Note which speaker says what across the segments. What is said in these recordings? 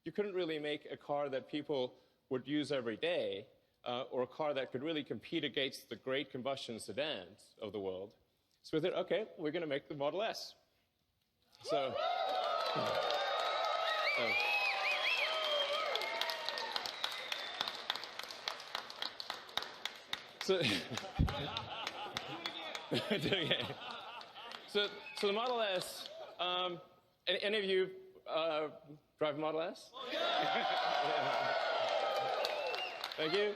Speaker 1: you couldn't really make a car that people would use every day, or a car that could really compete against the great combustion sedans of the world. So we thought, okay, we're going to make the Model S. So, so the Model S, any of you drive a Model S? Thank you.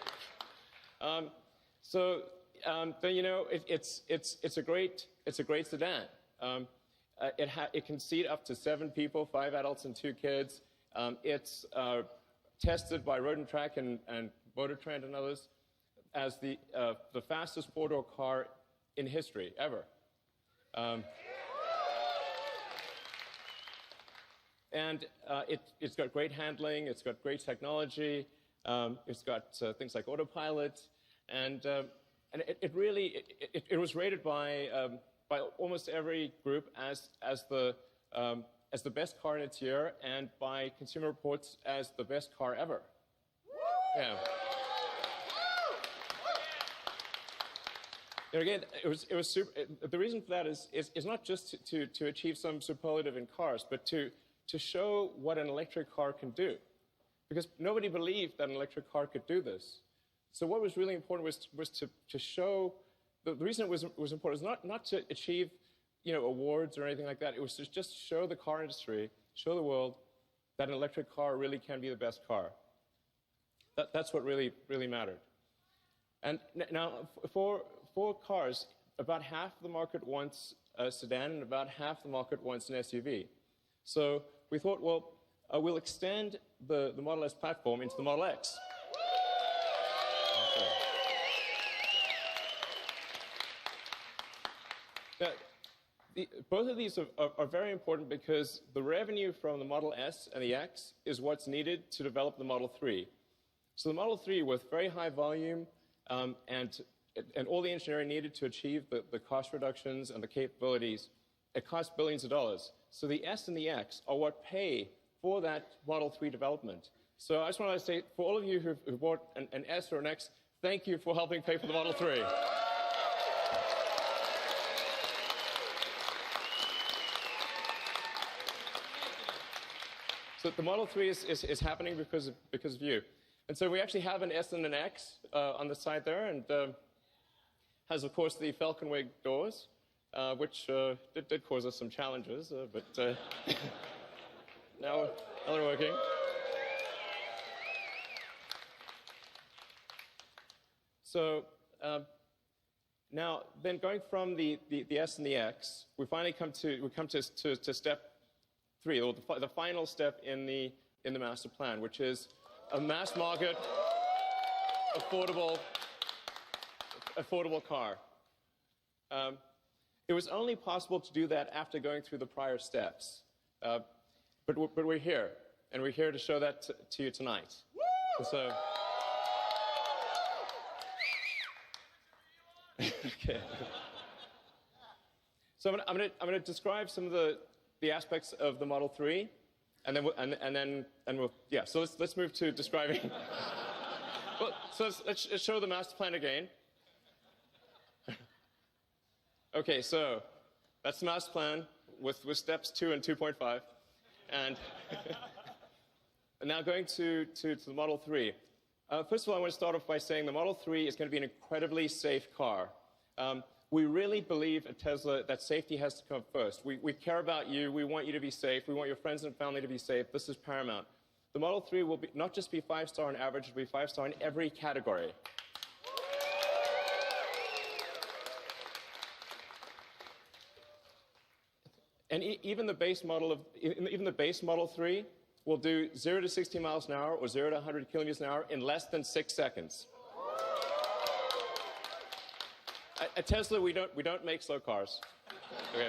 Speaker 1: Then you know it's a great sedan. It can seat up to 7 people, 5 adults and 2 kids. It's tested by Road and Track and Motor Trend and others as the fastest 4-door car in history ever. And it's got great handling. It's got great technology. It's got things like autopilot, and it really was rated by almost every group as the best car in its year, and by Consumer Reports as the best car ever. Yeah. And again, it was super. The reason for that is not just to achieve some superlative in cars, but to show what an electric car can do. Because nobody believed that an electric car could do this. So what was really important was to show, the reason it was important was not to achieve, you know, awards or anything like that. It was to just show the car industry, show the world that an electric car really can be the best car. That's what really mattered. And now for cars, about half the market wants a sedan and about half the market wants an SUV. So we thought, well, we'll extend the Model S platform into the Model X. Now, both of these are very important because the revenue from the Model S and the X is what's needed to develop the Model 3. So the Model 3, with very high volume and all the engineering needed to achieve the cost reductions and the capabilities, it costs billions of dollars. So the S and the X are what pay for that Model 3 development. So I just want to say, for all of you who bought an S or an X, thank you for helping pay for the Model 3. So the Model 3 is happening because of you. And so we actually have an S and an X on the side there, and has, of course, the Falcon Wing doors, which did cause us some challenges, but now they're working. So now, then going from the S and the X, we finally come to step 3, or the final step in the master plan, which is a mass market, affordable car. It was only possible to do that after going through the prior steps. But we're here, and we're here to show that to you tonight. And so, okay. So I'm going to describe some of the aspects of the Model 3, and then we'll yeah. So let's move to describing. Well, so let's show the master plan again. Okay, so that's the master plan with steps 2 and 2.5. And now going to the Model 3. First of all, I want to start off by saying the Model 3 is going to be an incredibly safe car. We really believe at Tesla that safety has to come first. We care about you. We want you to be safe. We want your friends and family to be safe. This is paramount. The Model 3 will not just be 5-star on average, it will be 5-star in every category. And even the base Model 3 will do 0 to 60 miles an hour or 0 to 100 kilometers an hour in less than 6 seconds. At Tesla, we don't make slow cars. Okay,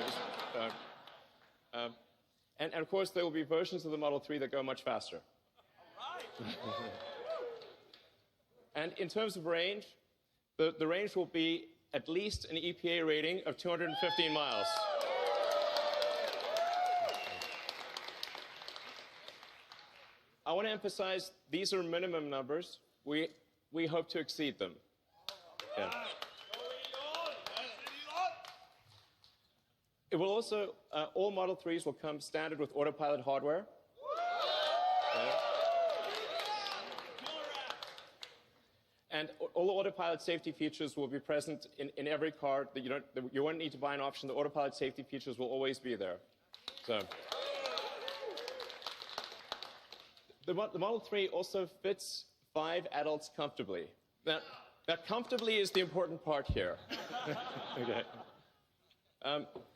Speaker 1: and of course, there will be versions of the Model 3 that go much faster. And in terms of range, the range will be at least an EPA rating of 215 miles. I want to emphasize these are minimum numbers. We hope to exceed them. Yeah. It will also, all Model 3s will come standard with autopilot hardware. Okay. And all the autopilot safety features will be present in every car. That you won't need to buy an option. The autopilot safety features will always be there. So the Model 3 also fits 5 adults comfortably. Now comfortably is the important part here. Okay.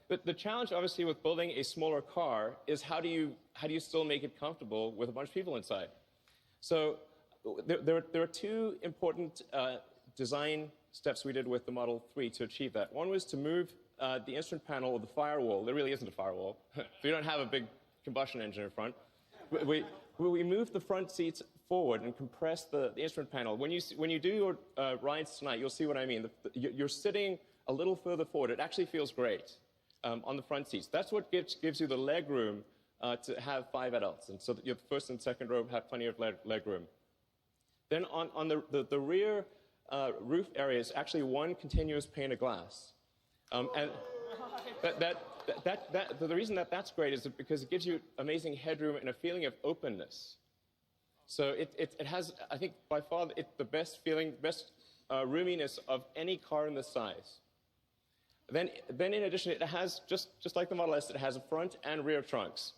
Speaker 1: But the challenge, obviously, with building a smaller car is how do you still make it comfortable with a bunch of people inside? So there are two important design steps we did with the Model 3 to achieve that. One was to move the instrument panel or the firewall. There really isn't a firewall. We don't have a big combustion engine in front. We moved the front seats forward and compressed the instrument panel. When you do your rides tonight, you'll see what I mean. You're sitting a little further forward. It actually feels great on the front seats. That's what gives you the leg room to have 5 adults. And so that your first and second row have plenty of leg room. Then on the rear roof area is actually one continuous pane of glass. And the reason that that's great is because it gives you amazing headroom and a feeling of openness. So it has, I think, by far the best roominess of any car in this size. Then in addition, it has, just like the Model S, it has a front and rear trunks.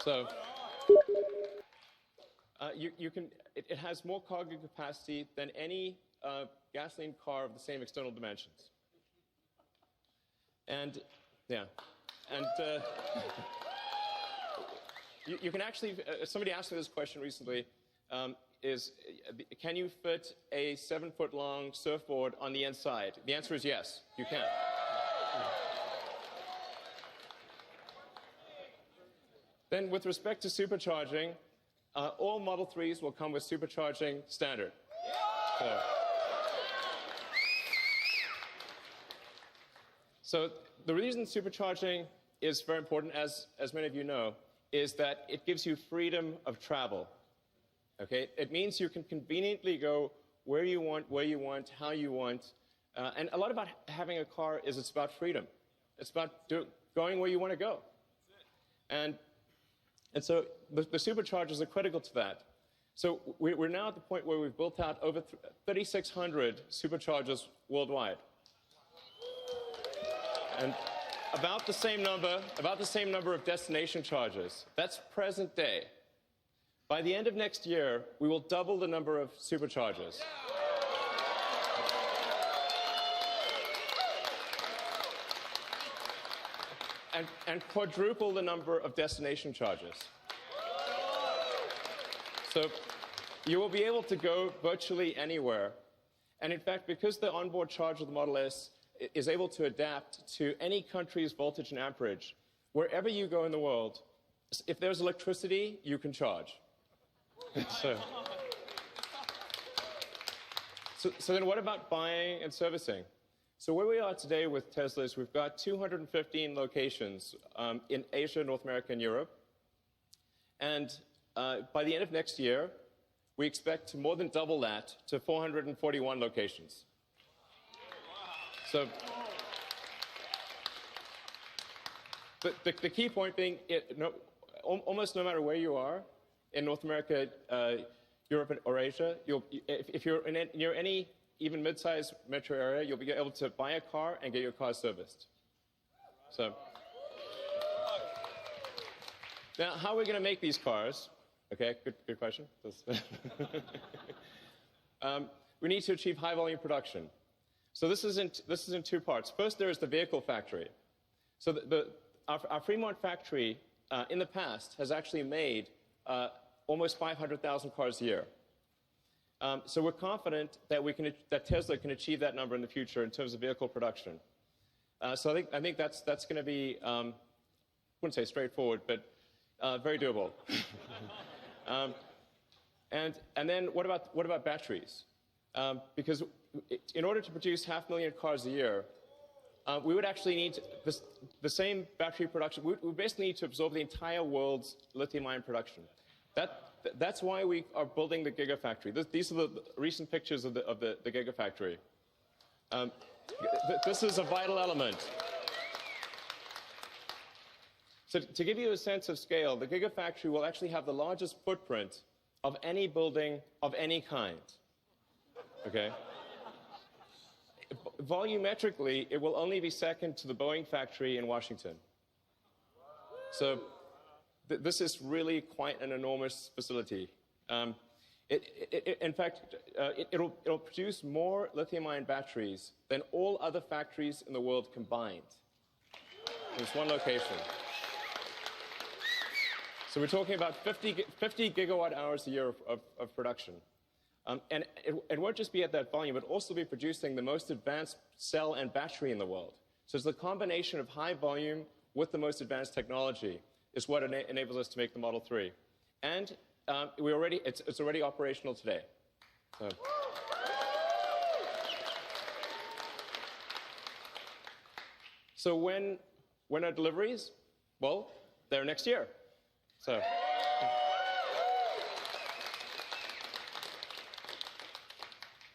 Speaker 1: So it has more cargo capacity than any gasoline car of the same external dimensions. And yeah, and you can actually, somebody asked me this question recently, can you fit a 7-foot-long surfboard on the inside? The answer is yes, you can. Then with respect to supercharging, all Model 3s will come with supercharging standard. So the reason supercharging is very important, as many of you know, is that it gives you freedom of travel. Okay? It means you can conveniently go where you want, how you want. And a lot about having a car is it's about freedom. It's about going where you want to go. And so the superchargers are critical to that. So we're now at the point where we've built out over 3,600 superchargers worldwide. And about the same number of destination chargers. That's present day. By the end of next year, we will double the number of superchargers. And quadruple the number of destination chargers. So you will be able to go virtually anywhere. And in fact, because the onboard charger of the Model S is able to adapt to any country's voltage and amperage, wherever you go in the world, if there's electricity, you can charge. So then what about buying and servicing? So where we are today with Tesla is we've got 215 locations in Asia, North America, and Europe. And by the end of next year, we expect to more than double that to 441 locations. So the key point being, almost no matter where you are, in North America, Europe, or Asia, if you're near any even mid-sized metro area, you'll be able to buy a car and get your car serviced. So now, how are we going to make these cars? Okay, good question. We need to achieve high-volume production. So this is in 2 parts. First, there is the vehicle factory. So our Fremont factory in the past has actually made almost 500,000 cars a year. So we're confident that Tesla can achieve that number in the future in terms of vehicle production. So I think that's going to be, I wouldn't say straightforward, but very doable. And then what about batteries? Because in order to produce 500,000 cars a year, we would actually need the same battery production. We basically need to absorb the entire world's lithium-ion production. That's why we are building the Gigafactory. These are the recent pictures of the Gigafactory. This is a vital element. So to give you a sense of scale, the Gigafactory will actually have the largest footprint of any building of any kind. Okay? Volumetrically, it will only be second to the Boeing factory in Washington. So this is really quite an enormous facility. In fact, it'll produce more lithium-ion batteries than all other factories in the world combined. There's one location. So we're talking about 50 gigawatt hours a year of production. And it won't just be at that volume, but also be producing the most advanced cell and battery in the world. So it's the combination of high volume with the most advanced technology is what enables us to make the Model 3. And it's already operational today. So when are deliveries? Well, they're next year.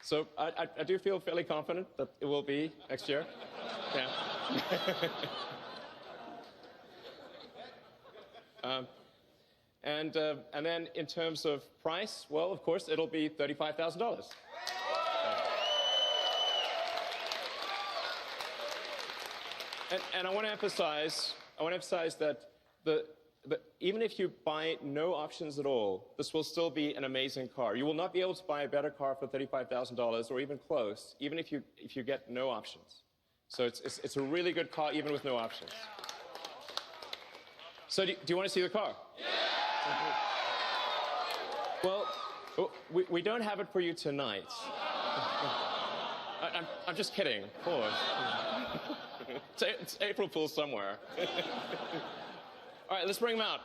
Speaker 1: So I do feel fairly confident that it will be next year. Yeah. And then in terms of price, well, of course, it'll be $35,000. And I want to emphasize that even if you buy no options at all, this will still be an amazing car. You will not be able to buy a better car for $35,000 or even close, even if you get no options. So it's a really good car, even with no options. So do you want to see the car? Yeah! Well, we don't have it for you tonight. I'm just kidding, of course. It's April Fool's somewhere. All right, let's bring them out.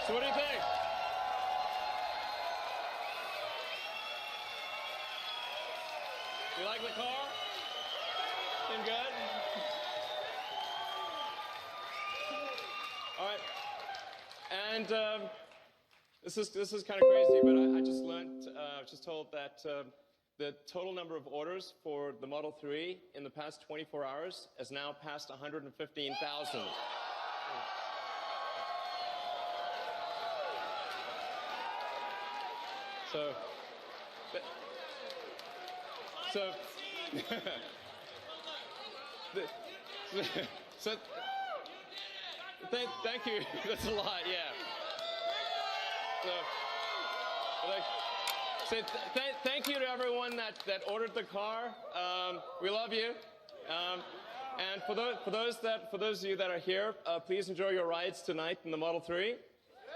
Speaker 1: So what do you think? You like the car? Seem good? All right. And this is kind of crazy, but I just learned, just told that the total number of orders for the Model 3 in the past 24 hours has now passed 115,000. So, thank you. That's a lot, yeah. So thank you to everyone that ordered the car. We love you. And for those of you that are here, please enjoy your rides tonight in the Model 3.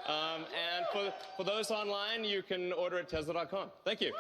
Speaker 1: And for those online, you can order at Tesla.com. Thank you.